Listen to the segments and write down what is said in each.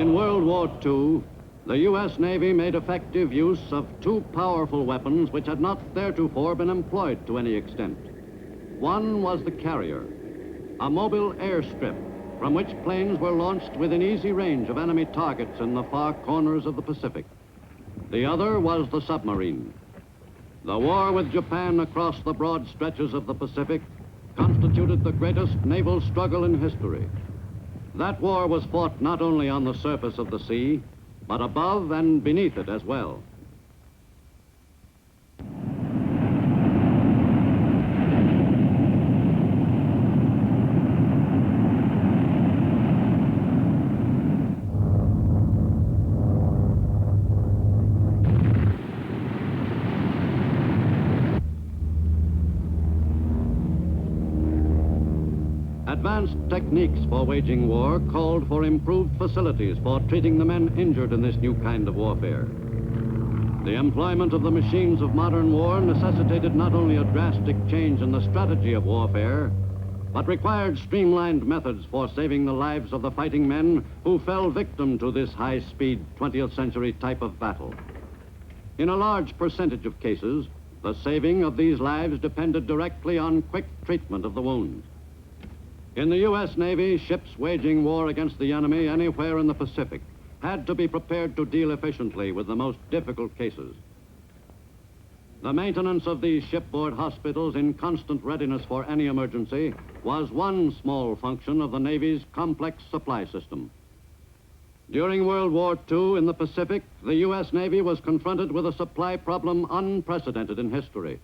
In World War II, the U.S. Navy made effective use of two powerful weapons which had not theretofore been employed to any extent. One was the carrier, a mobile airstrip from which planes were launched within easy range of enemy targets in the far corners of the Pacific. The other was the submarine. The war with Japan across the broad stretches of the Pacific constituted the greatest naval struggle in history. That war was fought not only on the surface of the sea, but above and beneath it as well. Advanced techniques for waging war called for improved facilities for treating the men injured in this new kind of warfare. The employment of the machines of modern war necessitated not only a drastic change in the strategy of warfare, but required streamlined methods for saving the lives of the fighting men who fell victim to this high-speed 20th century type of battle. In a large percentage of cases, the saving of these lives depended directly on quick treatment of the wounds. In the U.S. Navy, ships waging war against the enemy anywhere in the Pacific had to be prepared to deal efficiently with the most difficult cases. The maintenance of these shipboard hospitals in constant readiness for any emergency was one small function of the Navy's complex supply system. During World War II in the Pacific, the U.S. Navy was confronted with a supply problem unprecedented in history.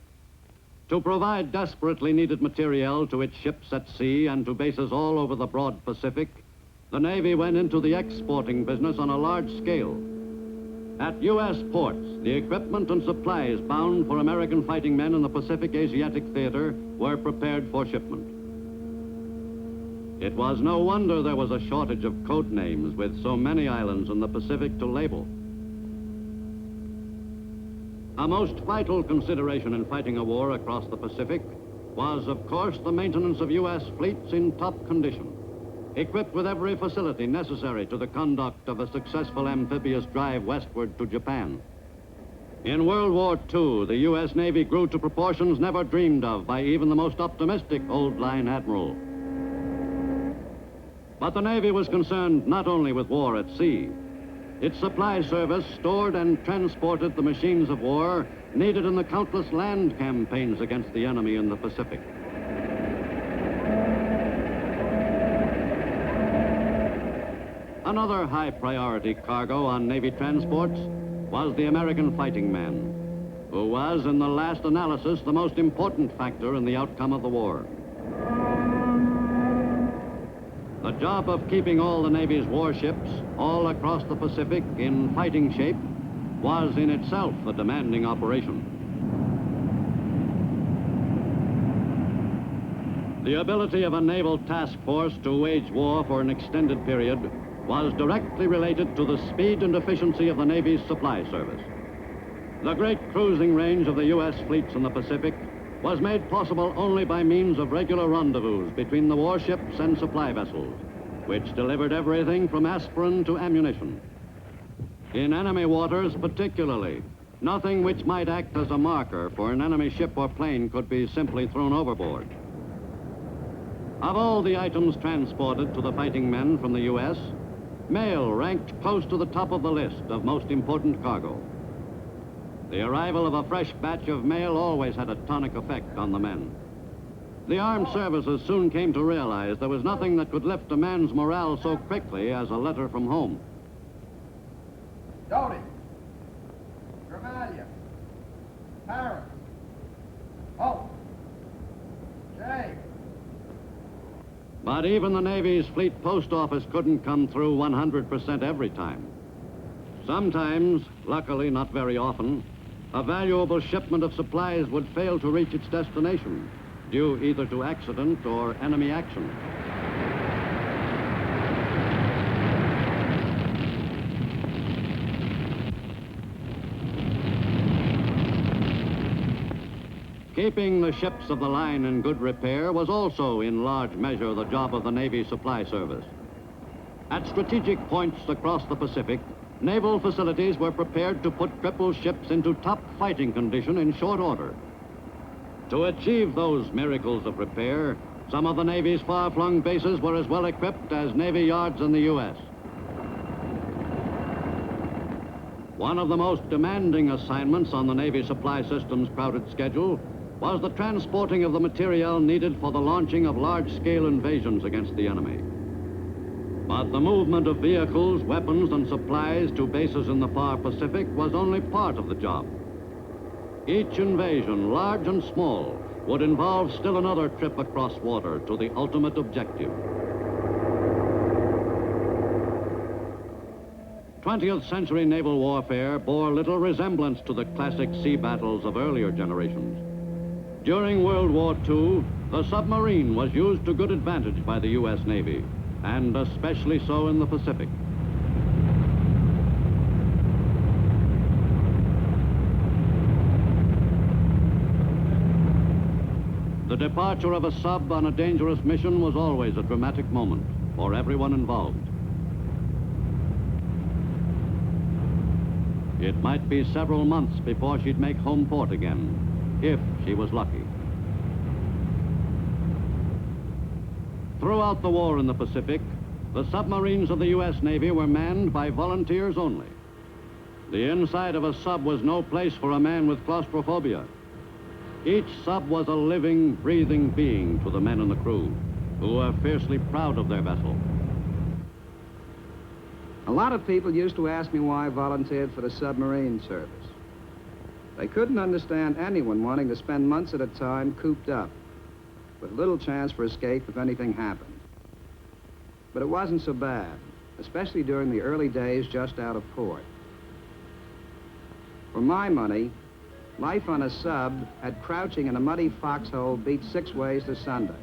To provide desperately needed materiel to its ships at sea and to bases all over the broad Pacific, the Navy went into the exporting business on a large scale. At U.S. ports, the equipment and supplies bound for American fighting men in the Pacific Asiatic theater were prepared for shipment. It was no wonder there was a shortage of code names with so many islands in the Pacific to label. A most vital consideration in fighting a war across the Pacific was, of course, the maintenance of U.S. fleets in top condition, equipped with every facility necessary to the conduct of a successful amphibious drive westward to Japan. In World War II, the U.S. Navy grew to proportions never dreamed of by even the most optimistic old-line admiral. But the Navy was concerned not only with war at sea. Its supply service stored and transported the machines of war needed in the countless land campaigns against the enemy in the Pacific. Another high-priority cargo on Navy transports was the American fighting man, who was, in the last analysis, the most important factor in the outcome of the war. The job of keeping all the Navy's warships all across the Pacific in fighting shape was in itself a demanding operation. The ability of a naval task force to wage war for an extended period was directly related to the speed and efficiency of the Navy's supply service. The great cruising range of the U.S. fleets in the Pacific was made possible only by means of regular rendezvous between the warships and supply vessels, which delivered everything from aspirin to ammunition. In enemy waters particularly, nothing which might act as a marker for an enemy ship or plane could be simply thrown overboard. Of all the items transported to the fighting men from the U.S., mail ranked close to the top of the list of most important cargo. The arrival of a fresh batch of mail always had a tonic effect on the men. The armed services soon came to realize there was nothing that could lift a man's morale so quickly as a letter from home. Doty, Gramalia, Paris, Hope, Jay. But even the Navy's fleet post office couldn't come through 100% every time. Sometimes, luckily not very often, a valuable shipment of supplies would fail to reach its destination, due either to accident or enemy action. Keeping the ships of the line in good repair was also in large measure the job of the Navy Supply Service. At strategic points across the Pacific, naval facilities were prepared to put crippled ships into top fighting condition in short order. To achieve those miracles of repair, some of the Navy's far-flung bases were as well equipped as Navy yards in the U.S. One of the most demanding assignments on the Navy supply system's crowded schedule was the transporting of the materiel needed for the launching of large-scale invasions against the enemy. But the movement of vehicles, weapons, and supplies to bases in the far Pacific was only part of the job. Each invasion, large and small, would involve still another trip across water to the ultimate objective. 20th century naval warfare bore little resemblance to the classic sea battles of earlier generations. During World War II, the submarine was used to good advantage by the U.S. Navy, and especially so in the Pacific. The departure of a sub on a dangerous mission was always a dramatic moment for everyone involved. It might be several months before she'd make home port again, if she was lucky. Throughout the war in the Pacific, the submarines of the U.S. Navy were manned by volunteers only. The inside of a sub was no place for a man with claustrophobia. Each sub was a living, breathing being to the men and the crew, who were fiercely proud of their vessel. A lot of people used to ask me why I volunteered for the submarine service. They couldn't understand anyone wanting to spend months at a time cooped up, with little chance for escape if anything happened. But it wasn't so bad, especially during the early days just out of port. For my money, life on a sub had crouching in a muddy foxhole beat 6 ways to Sunday.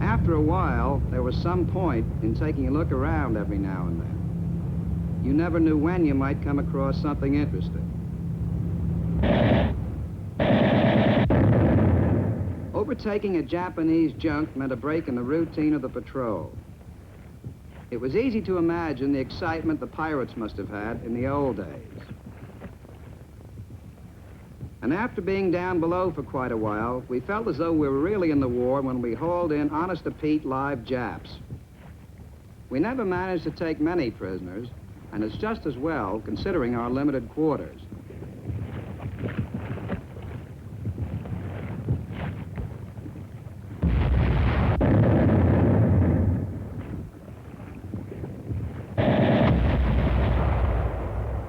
After a while, there was some point in taking a look around every now and then. You never knew when you might come across something interesting. Overtaking a Japanese junk meant a break in the routine of the patrol. It was easy to imagine the excitement the pirates must have had in the old days. And after being down below for quite a while, we felt as though we were really in the war when we hauled in honest-to-Pete live Japs. We never managed to take many prisoners, and it's just as well, considering our limited quarters.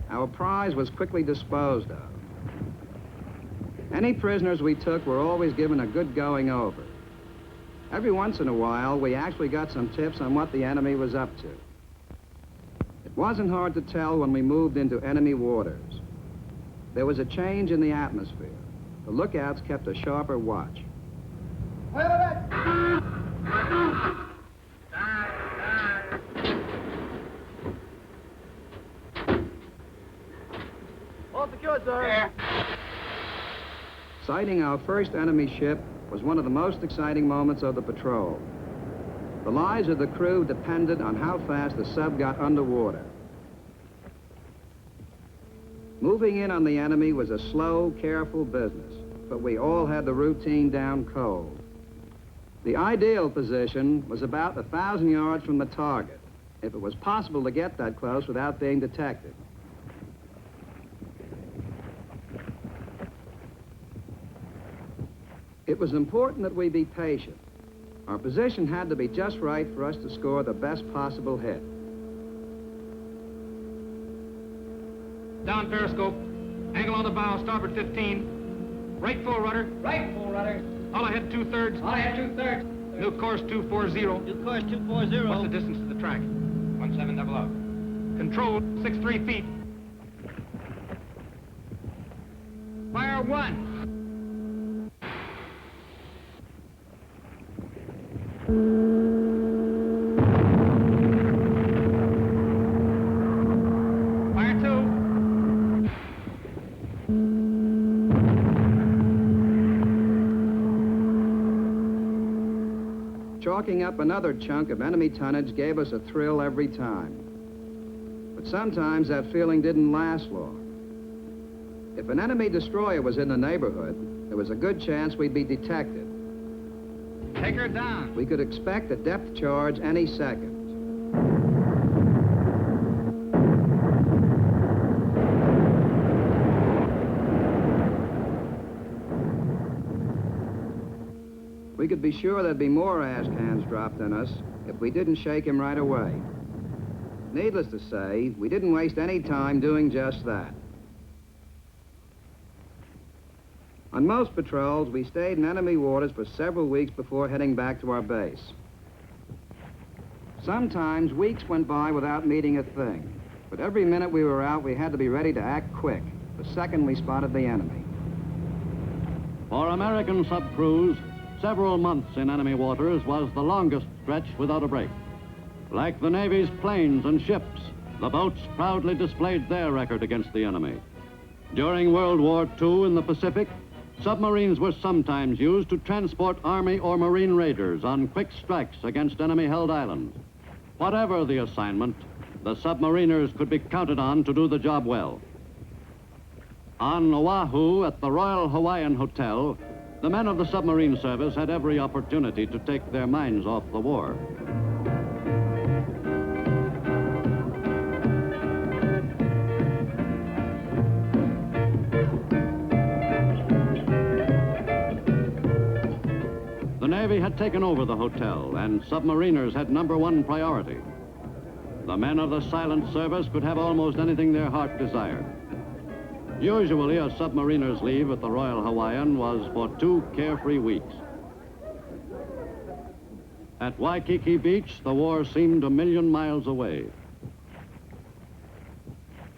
Our prize was quickly disposed of. Any prisoners we took were always given a good going over. Every once in a while, we actually got some tips on what the enemy was up to. It wasn't hard to tell when we moved into enemy waters. There was a change in the atmosphere. The lookouts kept a sharper watch. All secured, sir. Yeah. Sighting our first enemy ship was one of the most exciting moments of the patrol. The lives of the crew depended on how fast the sub got underwater. Moving in on the enemy was a slow, careful business, but we all had the routine down cold. The ideal position was about 1,000 yards from the target, if it was possible to get that close without being detected. It was important that we be patient. Our position had to be just right for us to score the best possible hit. Down periscope. Angle on the bow, starboard 15. Right full rudder. Right, full rudder. All ahead 2/3. All ahead 2/3. New course 240. New course 240. What's the distance to the track? 1700. Control 63 feet. Fire one. Fire two. Chalking up another chunk of enemy tonnage gave us a thrill every time. But sometimes that feeling didn't last long. If an enemy destroyer was in the neighborhood, there was a good chance we'd be detected. Take her down. We could expect a depth charge any second. We could be sure there'd be more ash cans dropped on us if we didn't shake him right away. Needless to say, we didn't waste any time doing just that. On most patrols, we stayed in enemy waters for several weeks before heading back to our base. Sometimes weeks went by without meeting a thing, but every minute we were out, we had to be ready to act quick the second we spotted the enemy. For American sub-crews, several months in enemy waters was the longest stretch without a break. Like the Navy's planes and ships, the boats proudly displayed their record against the enemy. During World War II in the Pacific, submarines were sometimes used to transport Army or Marine raiders on quick strikes against enemy-held islands. Whatever the assignment, the submariners could be counted on to do the job well. On Oahu at the Royal Hawaiian Hotel, the men of the submarine service had every opportunity to take their minds off the war. The Navy had taken over the hotel, and submariners had #1 priority. The men of the silent service could have almost anything their heart desired. Usually, a submariner's leave at the Royal Hawaiian was for 2 carefree weeks. At Waikiki Beach, the war seemed 1,000,000 miles away.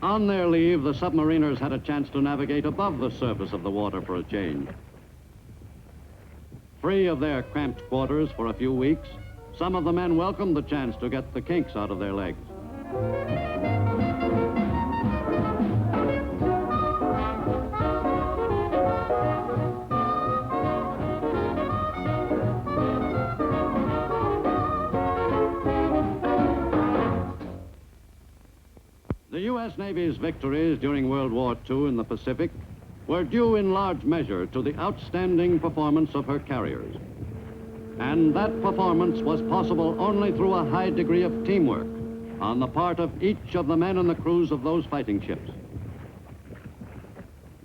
On their leave, the submariners had a chance to navigate above the surface of the water for a change. Free of their cramped quarters for a few weeks, some of the men welcomed the chance to get the kinks out of their legs. The U.S. Navy's victories during World War II in the Pacific were due in large measure to the outstanding performance of her carriers. And that performance was possible only through a high degree of teamwork on the part of each of the men in the crews of those fighting ships.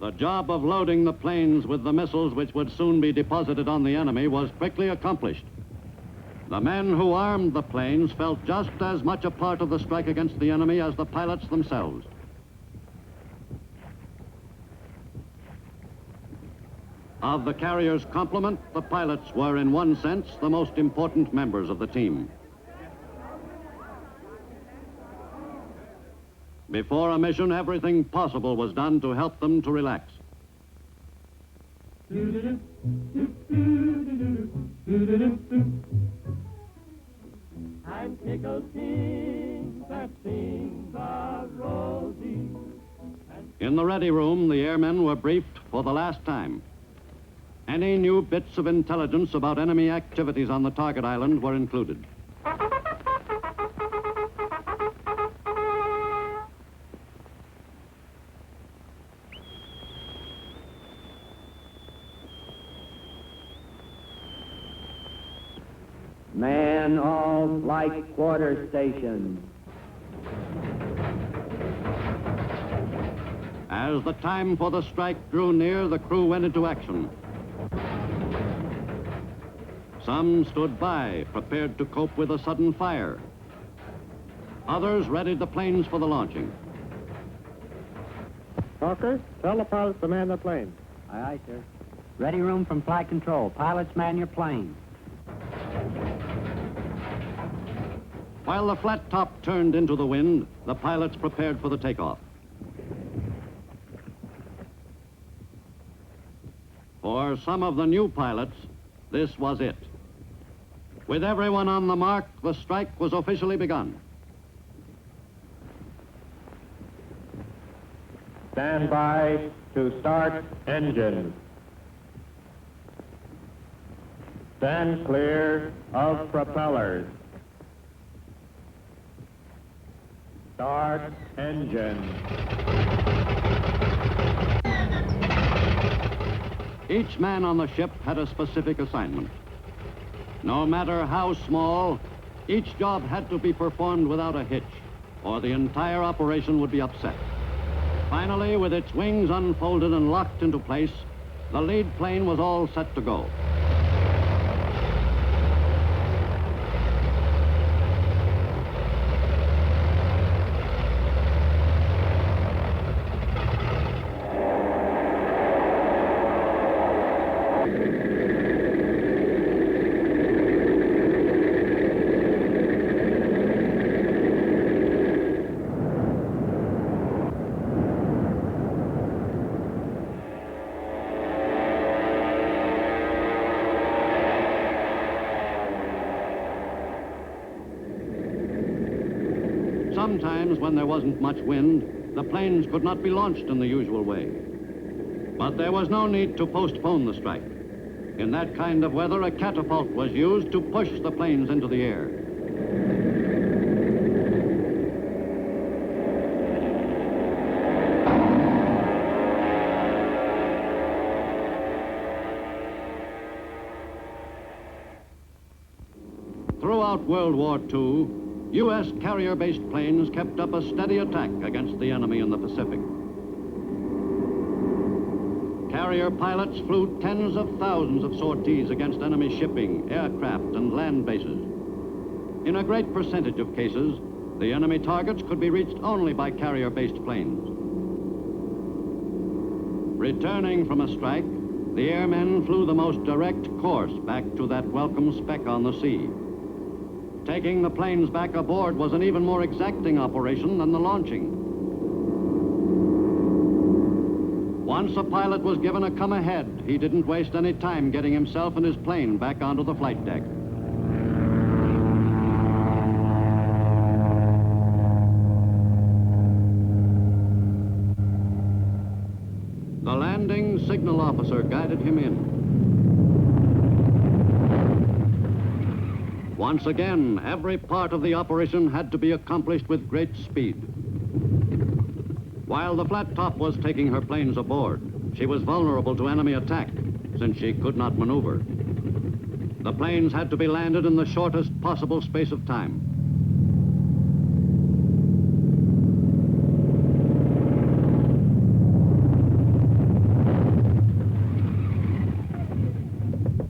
The job of loading the planes with the missiles which would soon be deposited on the enemy was quickly accomplished. The men who armed the planes felt just as much a part of the strike against the enemy as the pilots themselves. Of the carrier's complement, the pilots were, in one sense, the most important members of the team. Before a mission, everything possible was done to help them to relax. I'm tickled pink that things are rosy. In the ready room, the airmen were briefed for the last time. Any new bits of intelligence about enemy activities on the target island were included. Man all flight quarter stations. As the time for the strike drew near, the crew went into action. Some stood by, prepared to cope with a sudden fire. Others readied the planes for the launching. Hawker, tell the pilots to man the plane. Aye, aye, sir. Ready room from flight control. Pilots, man your plane. While the flat top turned into the wind, the pilots prepared for the takeoff. For some of the new pilots, this was it. With everyone on the mark, the strike was officially begun. Stand by to start engine. Stand clear of propellers. Start engine. Each man on the ship had a specific assignment. No matter how small, each job had to be performed without a hitch, or the entire operation would be upset. Finally, with its wings unfolded and locked into place, the lead plane was all set to go. Sometimes, when there wasn't much wind, the planes could not be launched in the usual way. But there was no need to postpone the strike. In that kind of weather, a catapult was used to push the planes into the air. Throughout World War II, U.S. carrier-based planes kept up a steady attack against the enemy in the Pacific. Carrier pilots flew tens of thousands of sorties against enemy shipping, aircraft, and land bases. In a great percentage of cases, the enemy targets could be reached only by carrier-based planes. Returning from a strike, the airmen flew the most direct course back to that welcome speck on the sea. Taking the planes back aboard was an even more exacting operation than the launching. Once a pilot was given a come ahead, he didn't waste any time getting himself and his plane back onto the flight deck. The landing signal officer guided him in. Once again, every part of the operation had to be accomplished with great speed. While the flat top was taking her planes aboard, she was vulnerable to enemy attack, since she could not maneuver. The planes had to be landed in the shortest possible space of time.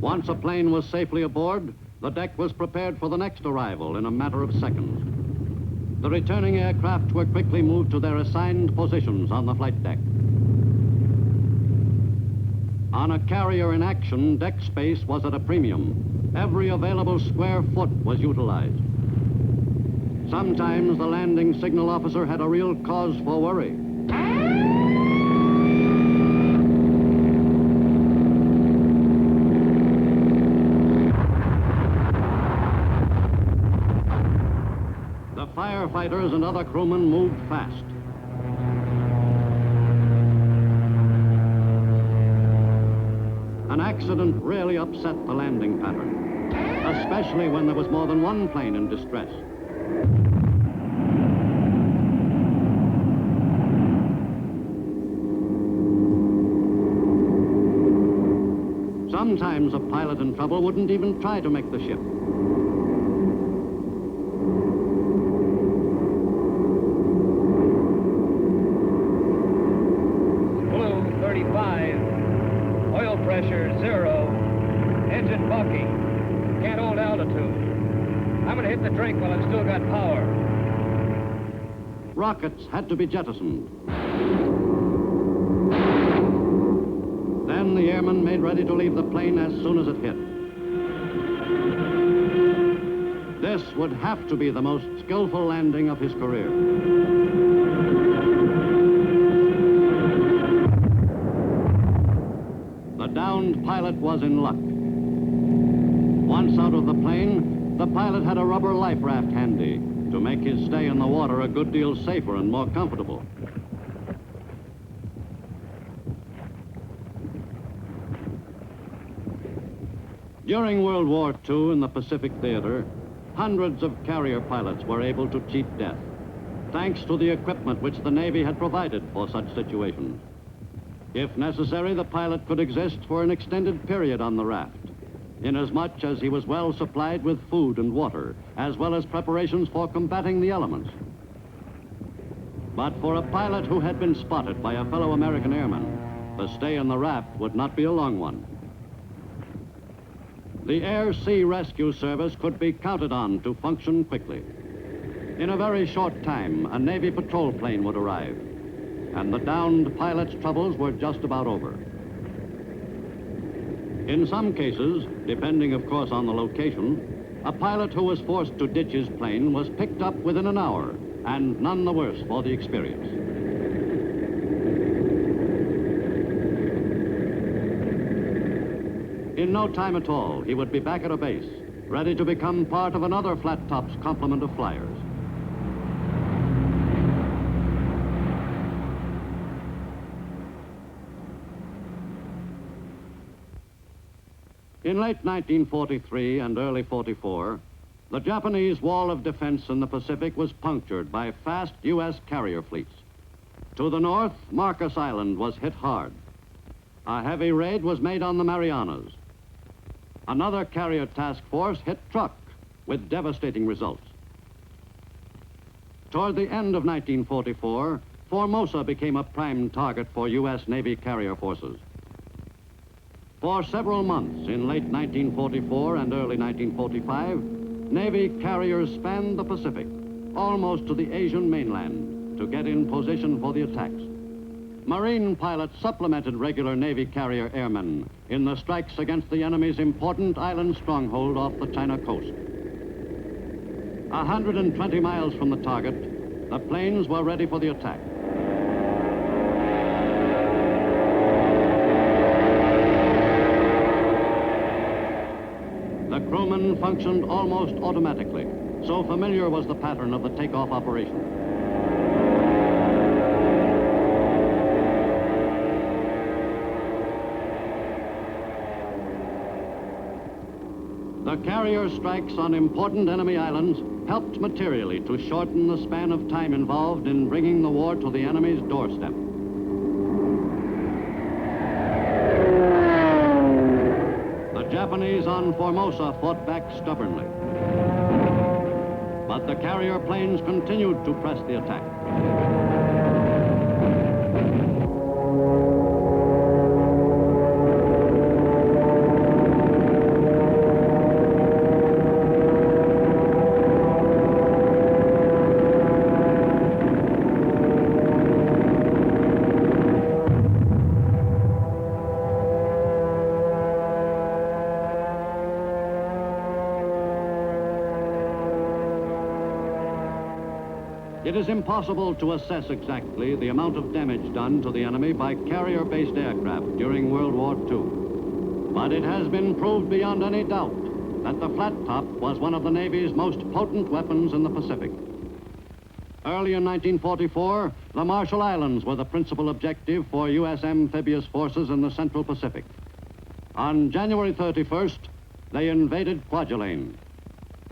Once a plane was safely aboard, the deck was prepared for the next arrival in a matter of seconds. The returning aircraft were quickly moved to their assigned positions on the flight deck. On a carrier in action, deck space was at a premium. Every available square foot was utilized. Sometimes the landing signal officer had a real cause for worry. Firefighters and other crewmen moved fast. An accident really upset the landing pattern, especially when there was more than one plane in distress. Sometimes a pilot in trouble wouldn't even try to make the ship. Pressure 0, engine bucking, can't hold altitude. I'm gonna hit the drink while I've still got power. Rockets had to be jettisoned. Then the airman made ready to leave the plane as soon as it hit. This would have to be the most skillful landing of his career. The The downed pilot was in luck. Once out of the plane, the pilot had a rubber life raft handy to make his stay in the water a good deal safer and more comfortable. During World War II in the Pacific Theater, hundreds of carrier pilots were able to cheat death, thanks to the equipment which the Navy had provided for such situations. If necessary, the pilot could exist for an extended period on the raft, inasmuch as he was well supplied with food and water, as well as preparations for combating the elements. But for a pilot who had been spotted by a fellow American airman, the stay in the raft would not be a long one. The Air-Sea Rescue Service could be counted on to function quickly. In a very short time, a Navy patrol plane would arrive, and the downed pilot's troubles were just about over. In some cases, depending of course on the location, a pilot who was forced to ditch his plane was picked up within an hour, and none the worse for the experience. In no time at all, he would be back at a base, ready to become part of another Flat Top's complement of flyers. In late 1943 and early 44, the Japanese wall of defense in the Pacific was punctured by fast U.S. carrier fleets. To the north, Marcus Island was hit hard. A heavy raid was made on the Marianas. Another carrier task force hit Truk with devastating results. Toward the end of 1944, Formosa became a prime target for U.S. Navy carrier forces. For several months in late 1944 and early 1945, Navy carriers spanned the Pacific, almost to the Asian mainland, to get in position for the attacks. Marine pilots supplemented regular Navy carrier airmen in the strikes against the enemy's important island stronghold off the China coast. 120 miles from the target, the planes were ready for the attack. The crewmen functioned almost automatically, so familiar was the pattern of the takeoff operation. The carrier strikes on important enemy islands helped materially to shorten the span of time involved in bringing the war to the enemy's doorstep. The Japanese on Formosa fought back stubbornly, but the carrier planes continued to press the attack. It is impossible to assess exactly the amount of damage done to the enemy by carrier-based aircraft during World War II. But it has been proved beyond any doubt that the Flat Top was one of the Navy's most potent weapons in the Pacific. Early in 1944, the Marshall Islands were the principal objective for U.S. amphibious forces in the Central Pacific. On January 31st, they invaded Kwajalein.